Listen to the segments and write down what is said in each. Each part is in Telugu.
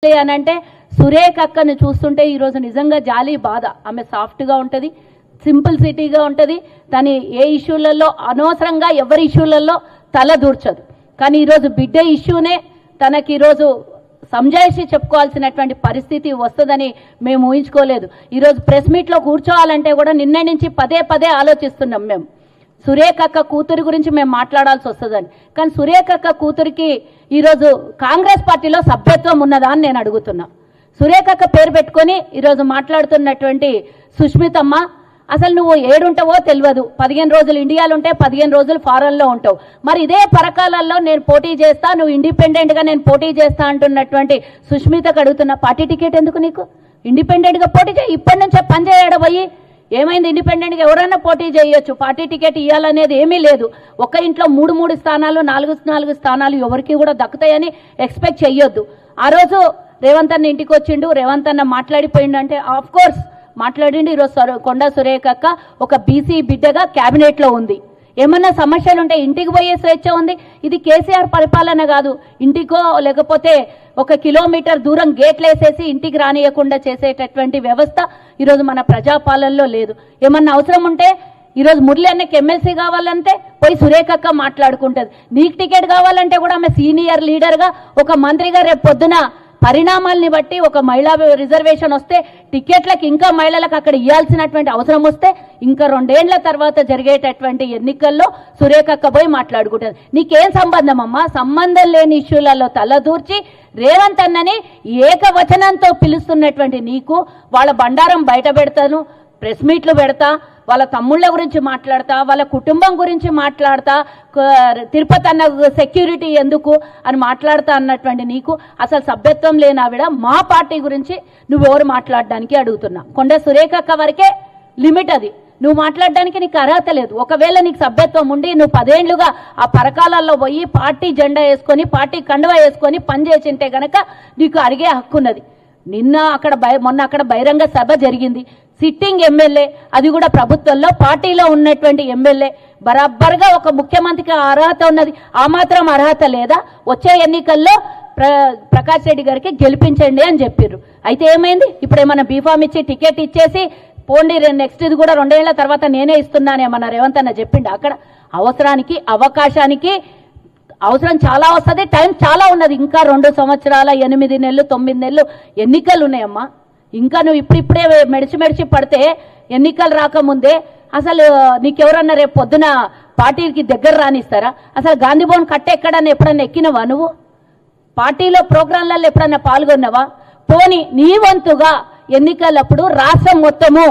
అనంటే సురేఖ అక్కని చూస్తుంటే ఈరోజు నిజంగా జాలి బాధ. ఆమె సాఫ్ట్గా ఉంటుంది, సింపుల్ సిటీగా ఉంటుంది, తను ఏ ఇష్యూలలో అనవసరంగా ఎవరి ఇష్యూలలో తల దూర్చదు. కానీ ఈరోజు బిడ్డ ఇష్యూనే తనకి ఈరోజు సంజాయిషి చెప్పుకోవాల్సినటువంటి పరిస్థితి వస్తుందని మేము ఊహించుకోలేదు. ఈరోజు ప్రెస్ మీట్లో కూర్చోవాలంటే కూడా నిన్న నుంచి పదే పదే ఆలోచిస్తున్నాం మేము. సురేఖ అక్క కూతురు గురించి మేము మాట్లాడాల్సి వస్తుందని. కానీ సురేఖ అక్క కూతురికి ఈరోజు కాంగ్రెస్ పార్టీలో సభ్యత్వం ఉన్నదా అని నేను అడుగుతున్నా. సురేఖ అక్క పేరు పెట్టుకొని ఈరోజు మాట్లాడుతున్నటువంటి సుష్మితమ్మ, అసలు నువ్వు ఏడుంటావో తెలియదు. 15 రోజులు ఇండియాలో ఉంటే 15 రోజులు ఫారెన్లో ఉంటావు. మరి ఇదే పరకాలలో నేను పోటీ చేస్తా, నువ్వు ఇండిపెండెంట్గా నేను పోటీ చేస్తా అంటున్నటువంటి సుష్మితకు అడుగుతున్నా, పార్టీ టికెట్ ఎందుకు నీకు? ఇండిపెండెంట్గా పోటీ చేయి. ఇప్పటి నుంచే పని చేయడం పోయి ఏమైంది? ఇండిపెండెంట్గా ఎవరైనా పోటీ చేయొచ్చు, పార్టీ టికెట్ ఇవ్వాలనేది ఏమీ లేదు. ఒక ఇంట్లో 3 స్థానాలు 4 స్థానాలు ఎవరికి కూడా దక్కుతాయని ఎక్స్పెక్ట్ చెయ్యొద్దు. ఆ రోజు రేవంత్ అన్న ఇంటికి వచ్చిండు, రేవంత్ అన్న మాట్లాడిపోయిండు అంటే ఆఫ్ కోర్స్ మాట్లాడిండు. ఈరోజు కొండా సురేఖ అక్క ఒక బీసీ బిడ్డగా క్యాబినెట్లో ఉంది. ఏమన్నా సమస్యలు ఉంటే ఇంటికి పోయే స్వేచ్ఛ ఉంది. ఇది కేసీఆర్ పరిపాలన కాదు. ఇంటికో లేకపోతే 1 కిలోమీటర్ దూరం గేట్లు వేసేసి ఇంటికి రానియకుండా చేసేటటువంటి వ్యవస్థ ఈరోజు మన ప్రజాపాలనలో లేదు. ఏమన్నా అవసరం ఉంటే ఈరోజు మురళి అన్నకి ఎమ్మెల్సీ కావాలంటే పోయి సురేఖ అక్క మాట్లాడుకుంటుంది. నీకు టికెట్ కావాలంటే కూడా ఆమె సీనియర్ లీడర్గా ఒక మంత్రిగా రేపు పొద్దున పరిణామాల్ని బట్టి ఒక మహిళా రిజర్వేషన్ వస్తే టికెట్లకు ఇంకా మహిళలకు అక్కడ ఇవ్వాల్సినటువంటి అవసరం వస్తే ఇంకా 2 ఏళ్ల తర్వాత జరిగేటటువంటి ఎన్నికల్లో సురేఖ అక్క పోయి మాట్లాడుకుంటుంది. నీకేం సంబంధం అమ్మా? సంబంధం లేని ఇష్యూలలో తలదూర్చి రేవంత్ అన్నని ఏకవచనంతో పిలుస్తున్నటువంటి నీకు వాళ్ళ బండారం బయట పెడతాను, ప్రెస్ మీట్లు పెడతా, వాళ్ళ తమ్ముళ్ళ గురించి మాట్లాడతా, వాళ్ళ కుటుంబం గురించి మాట్లాడతా, తిరుపతి అన్న సెక్యూరిటీ ఎందుకు అని మాట్లాడతా అన్నటువంటి నీకు అసలు సభ్యత్వం లేని ఆవిడ మా పార్టీ గురించి నువ్వెవరు మాట్లాడడానికి అడుగుతున్నా. కొండ సురేఖ అక్క వరకే లిమిట్ అది. నువ్వు మాట్లాడడానికి నీకు అర్హత లేదు. ఒకవేళ నీకు సభ్యత్వం ఉండి నువ్వు 10 ఏళ్లుగా ఆ పరకాలలో పోయి పార్టీ జెండా వేసుకొని పార్టీ కండువా వేసుకొని పనిచేసింటే గనక నీకు అడిగే హక్కు ఉన్నది. మొన్న అక్కడ బహిరంగ సభ జరిగింది. సిట్టింగ్ ఎమ్మెల్యే, అది కూడా ప్రభుత్వంలో పార్టీలో ఉన్నటువంటి ఎమ్మెల్యే, బరాబర్గా ఒక ముఖ్యమంత్రికి అర్హత ఉన్నది. ఆ మాత్రం అర్హత లేదా? వచ్చే ఎన్నికల్లో ప్రకాష్ రెడ్డి గారికి గెలిపించండి అని చెప్పారు. అయితే ఏమైంది? ఇప్పుడు ఏమన్నా బీఫామ్ ఇచ్చి టికెట్ ఇచ్చేసి పోండి, నెక్స్ట్ ఇది కూడా 2 ఏళ్ల తర్వాత నేనే ఇస్తున్నానేమన్నా రేవంత్ అన్న చెప్పిండు. అక్కడ అవసరానికి అవకాశానికి అవసరం చాలా వస్తుంది, టైం చాలా ఉన్నది. ఇంకా 2 సంవత్సరాల 8 నెలలు 9 నెలలు ఎన్నికలు ఉన్నాయమ్మా. ఇంకా నువ్వు ఇప్పుడిప్పుడే మెడిచి పడితే ఎన్నికలు రాకముందే అసలు నీకెవరన్నా రేపు పొద్దున పార్టీకి దగ్గర రానిస్తారా? అసలు గాంధీ భవన్ ఎక్కడన్నా ఎప్పుడన్నా ఎక్కినవా? నువ్వు పార్టీలో ప్రోగ్రాంలలో ఎప్పుడన్నా పాల్గొన్నావా? పోని నీ వంతుగా ఎన్నికలప్పుడు రాష్ట్రం మొత్తము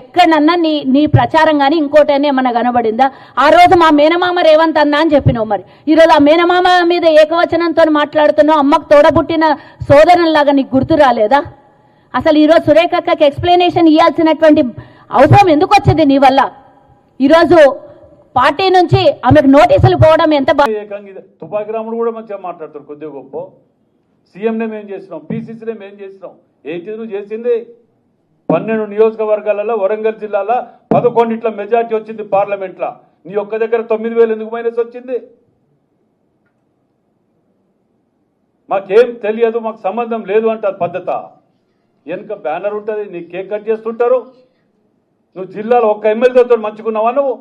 ఎక్కడన్నా నీ ప్రచారం కానీ ఇంకోటైనా ఏమన్నా కనబడిందా? ఆ రోజు మా మేనమామ రేవంత్ అన్న అని చెప్పినావు. మరి ఈరోజు ఆ మేనమామ మీద ఏకవచనంతో మాట్లాడుతున్నావు. అమ్మకు తోడబుట్టిన సోదరునిలాగా నీకు గుర్తు రాలేదా? అసలు ఈరోజు సురేఖ అక్కకి ఎక్స్ప్లెనేషన్ ఇవ్వాల్సినటువంటి అవసరం ఎందుకు వచ్చింది నీ వల్ల? ఈరోజు పార్టీ నుంచి ఆమెకు నోటీసులు పోవడం ఎంత తుపాకి రాముడు కూడా మంచిగా మాట్లాడతారు. కొద్దిగా గొప్ప సీఎంనే మేము చేసినాం, పీసీసీనే మేము చేసినాం. ఏంటి నువ్వు చేసింది? 12 నియోజకవర్గాలలో వరంగల్ జిల్లాలో 11 మెజార్టీ వచ్చింది పార్లమెంట్లో. నీ ఒక్క దగ్గర 9,000 ఎందుకు మైనస్ వచ్చింది? మాకేం తెలియదు, మాకు సంబంధం లేదు అంటారు పద్ధత. వెనుక బ్యానర్ ఉంటుంది, నీ కేక్ కట్ చేస్తుంటారు. నువ్వు జిల్లాలో ఒక్క ఎమ్మెల్యేతో మంచుకున్నావా? నువ్వు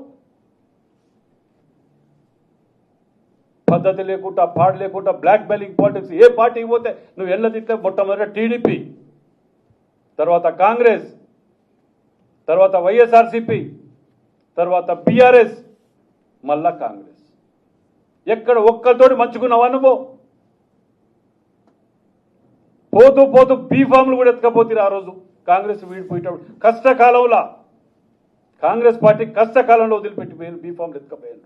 పద్ధతి లేకుండా పాడు లేకుండా బ్లాక్ మెయిలింగ్ పాలిటిక్స్. ఏ పార్టీకి పోతే నువ్వు ఎల్లదిట్లే మొట్టమొదటి టీడీపీ, తర్వాత కాంగ్రెస్, తర్వాత వైఎస్ఆర్సీపీ, తర్వాత బీఆర్ఎస్, మళ్ళా కాంగ్రెస్. ఎక్కడ ఒక్కరితోటి మంచుకున్నావా నువ్వు? పోతూ పోతూ బీఫామ్లు కూడా ఎత్తుకపోతే ఆ రోజు కాంగ్రెస్ వీడిపోయేటప్పుడు కష్టకాలంలో కాంగ్రెస్ పార్టీ కష్టకాలంలో వదిలిపెట్టి బీఫామ్లు ఎత్తుకపోయారు.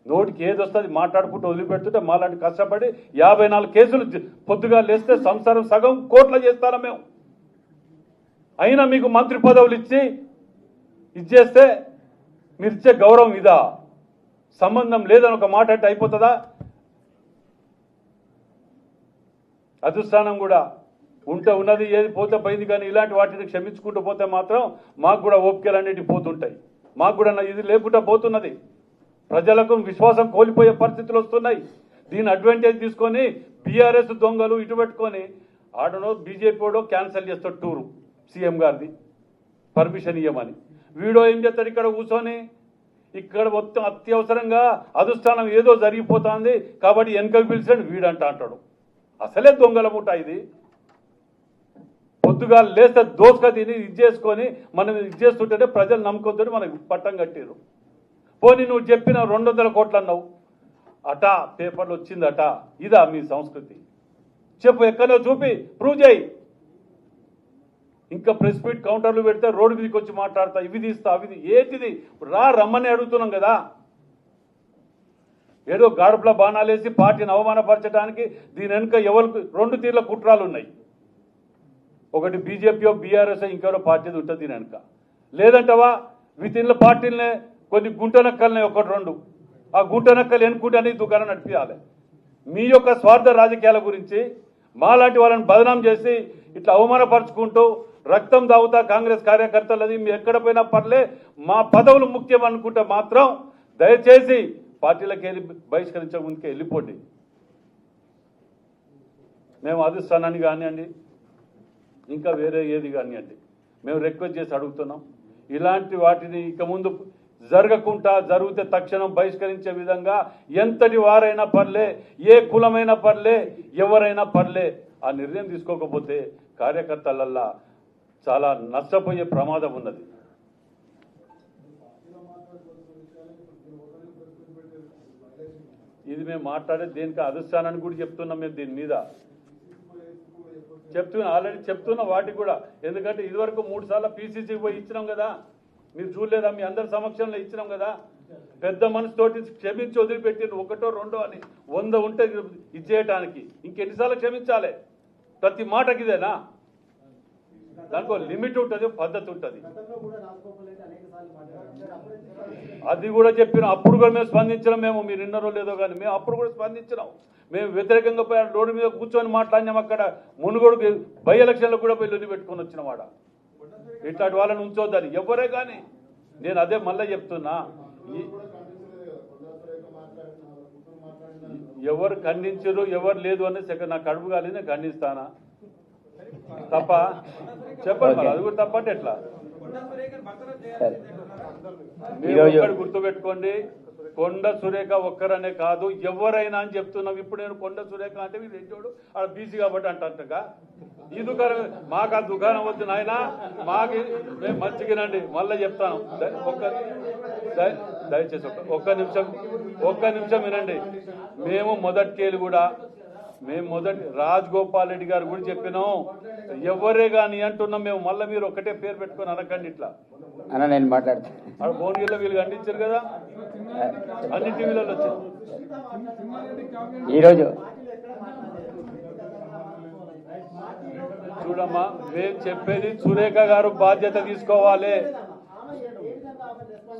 నోటికి ఏది వస్తుంది మాట్లాడుకుంటూ వదిలిపెడుతుంటే మాలాంటి కష్టపడి 54 కేసులు పొద్దుగా లేస్తే సంసారం సగం కోట్ల చేస్తారా మేము. అయినా మీకు మంత్రి పదవులు ఇచ్చేస్తే మీరు ఇచ్చే గౌరవం ఇదా? సంబంధం లేదని ఒక మాట అంటే అయిపోతుందా? అధిష్టానం కూడా ఉంటే ఉన్నది, ఏది పోతే పోయింది. కానీ ఇలాంటి వాటిని క్షమించుకుంటూ పోతే మాత్రం మాకు కూడా ఓపికలు అన్నిటి పోతుంటాయి. మాకు కూడా ఇది లేకుండా పోతున్నది. ప్రజలకు విశ్వాసం కోల్పోయే పరిస్థితులు వస్తున్నాయి. దీని అడ్వాంటేజ్ తీసుకొని బీఆర్ఎస్ దొంగలు ఇటు పెట్టుకొని ఆడనో బీజేపీ వాడో క్యాన్సిల్ చేస్తాడు టూరు సీఎం గారిది పర్మిషన్ ఇవ్వమని. వీడో ఏం చేస్తాడు ఇక్కడ కూర్చొని ఇక్కడ మొత్తం అత్యవసరంగా అధిష్టానం ఏదో జరిగిపోతుంది కాబట్టి వెనకకు పిలిచాడు వీడంట అంటాడు. అసలే దొంగల ముఠ ఇది. పొద్దుగా లేస్తే దోసుక తిని ఇది చేసుకొని మనం ఇది చేస్తుంటేనే ప్రజలు నమ్ముకుంటే మనకు పట్టం కట్టారు. పోనీ నువ్వు చెప్పిన 200 కోట్లు అన్నావు అట పేపర్లు వచ్చిందట. ఇదా మీ సంస్కృతి? చెప్పు, ఎక్కడో చూపి ప్రూవ్ చేయి. ఇంకా ప్రెస్ మీట్ కౌంటర్లు పెడితే రోడ్డు మీదకి వచ్చి మాట్లాడతా, ఇవి తీస్తా అవి ఏంటిది? రమ్మని అడుగుతున్నాం కదా. ఏదో గాడుపుల బాణాలేసి పార్టీని అవమానపరచడానికి దీని వెనుక ఎవరికి 2 తీర్ల కుట్రాలు ఉన్నాయి. ఒకటి బీజేపీయో బీఆర్ఎస్ ఇంకెవరో పార్టీ ఉంటుంది దీని వెనుక. లేదంటవా వితిన్ల పార్టీలనే కొన్ని గుంటనక్కలనే 1-2 ఆ గుంటనక్కలు ఎన్నుకుంటే అనేది దుకాణం నడిపించాలి. మీ యొక్క స్వార్థ రాజకీయాల గురించి మాలాంటి వాళ్ళని బదనాం చేసి ఇట్లా అవమానపరుచుకుంటూ రక్తం దాగుతా కాంగ్రెస్ కార్యకర్తలది మీరు ఎక్కడ పోయినా పర్లే మా పదవులు ముఖ్యం అనుకుంటే మాత్రం దయచేసి పార్టీలకు వెళ్ళి బహిష్కరించే ముందుకే వెళ్ళిపోండి. మేము అధిష్టానాన్ని కానివ్వండి ఇంకా వేరే ఏది కానివ్వండి మేము రిక్వెస్ట్ చేసి అడుగుతున్నాం. ఇలాంటి వాటిని ఇక ముందు జరగకుండా జరిగితే తక్షణం బహిష్కరించే విధంగా ఎంతటి వారైనా పర్లే, ఏ కులమైనా పర్లే, ఎవరైనా పర్లే ఆ నిర్ణయం తీసుకోకపోతే కార్యకర్తలల్లా చాలా నష్టపోయే ప్రమాదం ఉన్నది. ఇది మేము మాట్లాడేది దేనికి అధిష్టానాన్ని కూడా చెప్తున్నాం. మేము దీని మీద ఆల్రెడీ చెప్తున్నా వాటికి కూడా. ఎందుకంటే ఇదివరకు 3 సార్లు పీసీసీకి పోయి ఇచ్చినాం కదా, మీరు చూడలేదా? మీ అందరి సమక్షంలో ఇచ్చినాం కదా. పెద్ద మనసుతోటి క్షమించి వదిలిపెట్టి 1, 2 అని 100 ఉంటే ఇచ్చేయటానికి ఇంకెన్నిసార్లు క్షమించాలి? ప్రతి మాటకి ఇదేనా? దానికి లిమిట్ ఉంటుంది, పద్ధతి ఉంటుంది. అది కూడా చెప్పినాం. అప్పుడు కూడా మేము స్పందించినాం. మీరు విన్నారో లేదో కానీ మేము అప్పుడు కూడా స్పందించినాం. మేము వ్యతిరేకంగా పోయి రోడ్డు మీద కూర్చొని మాట్లాడినాం. అక్కడ మునుగోడుకి బై ఎలక్షన్లో కూడా పోయి లొల్లి పెట్టుకొని వచ్చిన వాడ. ఇట్లాంటి వాళ్ళని ఉంచొద్దని ఎవరే కానీ నేను అదే మళ్ళీ చెప్తున్నా. ఎవరు ఖండించరు ఎవరు లేదు అనేది నాకు కడుపు కాలేదు, నేను ఖండిస్తానా? తప్ప చెప్పండి మరి. అది కూడా తప్పంటే ఎట్లా? మీరు గుర్తుపెట్టుకోండి, కొండ సురేఖ ఒక్కరనే కాదు ఎవరైనా అని చెప్తున్నాం. ఇప్పుడు నేను కొండ సురేఖ అంటే మీరు ఏంటోడు ఆడ బీసీ కాబట్టి అంటగా ఈ దుకాణం మాకు ఆ దుకాణం వద్దు నాయన, మాకు మేము మంచిగానండి. మళ్ళీ చెప్తాను, దయచేసి ఒక్క నిమిషం వినండి. మేము మొదటి రాజగోపాల్ రెడ్డి గారు కూడా చెప్పినాం. ఎవరే కానీ అంటున్నాం మేము. మళ్ళీ మీరు ఒకటే పేరు పెట్టుకొని అనకండి ఇట్లా అన్న. నేను మాట్లాడుతాను. భువనగిరిలో వీళ్ళు ఖండించారు కదా, అన్ని టీవీలలో వచ్చారు. ఈరోజు చూడమ్మా, మేము చెప్పేది సురేఖ గారు బాధ్యత తీసుకోవాలి.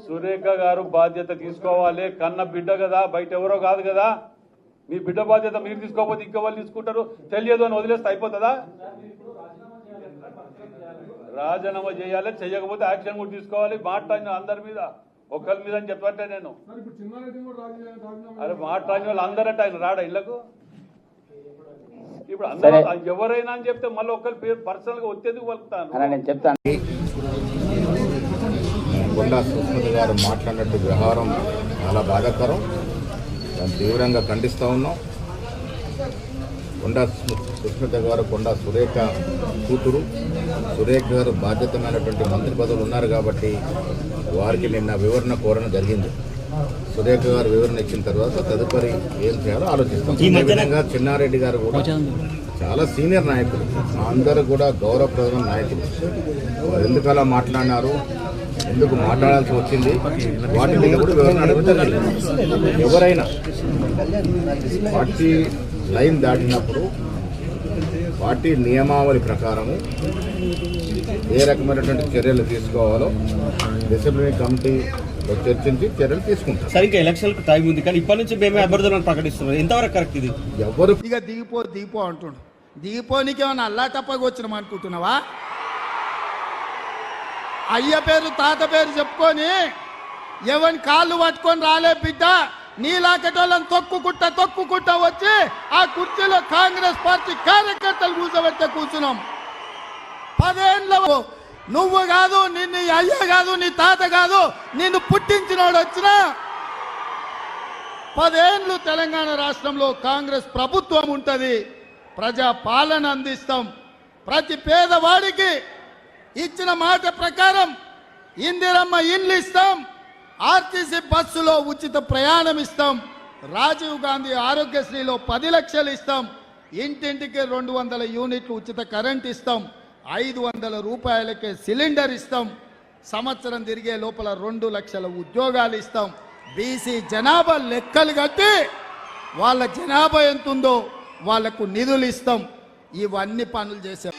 సురేఖ గారు బాధ్యత తీసుకోవాలి. కన్న బిడ్డ కదా, బయట ఎవరో కాదు కదా. మీ బిడ్డ బాధ్యత మీరు తీసుకోకపోతే ఇంకా వాళ్ళు తీసుకుంటారు. తెలియదు అని వదిలేస్తే అయిపోతుందా? రాజీనామా చేయాలి, చెయ్యకపోతే యాక్షన్ కూడా తీసుకోవాలి. మాట్లాడిన అందరి మీద, ఒకరి మీద అని చెప్పంటే నేను అరే మాట్లాడిన వాళ్ళు అందరంటే ఆయన రాడా ఇళ్లకు? ఇప్పుడు అందరూ ఎవరైనా అని చెప్తే మళ్ళీ ఒకరి పేరు పర్సనల్ గా వచ్చేందుకు పలుకుతాను. నేను చెప్తాను. కొండా సుస్మిత గారు మాట్లాడినట్టు వ్యవహారం చాలా బాధాకరం. దాన్ని తీవ్రంగా ఖండిస్తూ ఉన్నాం. కొండా సుస్మిత గారు కొండా సురేఖ కూతురు. సురేఖ గారు బాధ్యతమైనటువంటి మంత్రి పదవులు ఉన్నారు కాబట్టి వారికి నిన్న వివరణ కోరడం జరిగింది. సురేఖ గారు వివరణ ఇచ్చిన తర్వాత తదుపరి ఏం చేయాలో ఆలోచిస్తాం. ఈ విధంగా చిన్నారెడ్డి గారు కూడా చాలా సీనియర్ నాయకులు, మా అందరూ కూడా గౌరవప్రదమైన నాయకులు. వారు ఎందుకు అలా మాట్లాడినారు, ఎందుకు మాట్లాడాల్సి వచ్చింది, వాటి మీద కూడా వివరణ అడుగుతున్నారు. ఎవరైనా పార్టీ లైన్ దాటినప్పుడు పార్టీ నియమావళి ప్రకారము ఏ రకమైనటువంటి చర్యలు తీసుకోవాలో డిసిప్లినరీ కమిటీలో చర్చించి చర్యలు తీసుకుంటారు. సరే, ఇంకా ఎలక్షన్ టైం ఉంది కానీ ఇప్పటి నుంచి మేమే అభ్యర్థులను ప్రకటిస్తున్నాం. ఎంతవరకు కరెక్ట్ ఇది? ఎవరు ఇక దిగిపో అంటుండు. దిగిపోనికేమన్నా అల్లా టప్పగా వచ్చినాం అనుకుంటున్నావా? అయ్య పేరు తాత పేరు చెప్పుకొని ఎవరి కాళ్ళు పట్టుకొని రాలే బిడ్డ, నీలాకటోళ్ళని తొక్కుకుంటా వచ్చి ఆ కుర్చీలో కాంగ్రెస్ పార్టీ కార్యకర్తలు కూర్చోబెట్టే కూర్చున్నాం. 10 ఏళ్ళ నువ్వు కాదు, నిన్ను అయ్య కాదు, నీ తాత కాదు, నిన్ను పుట్టించినోడు వచ్చినా 10 ఏళ్ళు తెలంగాణ రాష్ట్రంలో కాంగ్రెస్ ప్రభుత్వం ఉంటుంది. ప్రజా పాలన అందిస్తాం. ప్రతి పేదవాడికి ఇచ్చిన మాట ప్రకారం ఇందిరమ్మ ఇండ్లు ఇస్తాం. ఆర్టీసీ బస్సులో ఉచిత ప్రయాణం ఇస్తాం. రాజీవ్ గాంధీ ఆరోగ్యశ్రీలో 10 లక్షలు ఇస్తాం. ఇంటింటికి 200 యూనిట్లు ఉచిత కరెంట్ ఇస్తాం. 500 రూపాయలకే సిలిండర్ ఇస్తాం. సంవత్సరం తిరిగే లోపల 2 లక్షల ఉద్యోగాలు ఇస్తాం. బీసీ జనాభా లెక్కలు కట్టి వాళ్ళ జనాభా ఎంతుందో వాళ్లకు నిధులు ఇస్తాం. ఇవన్నీ పనులు చేశాం.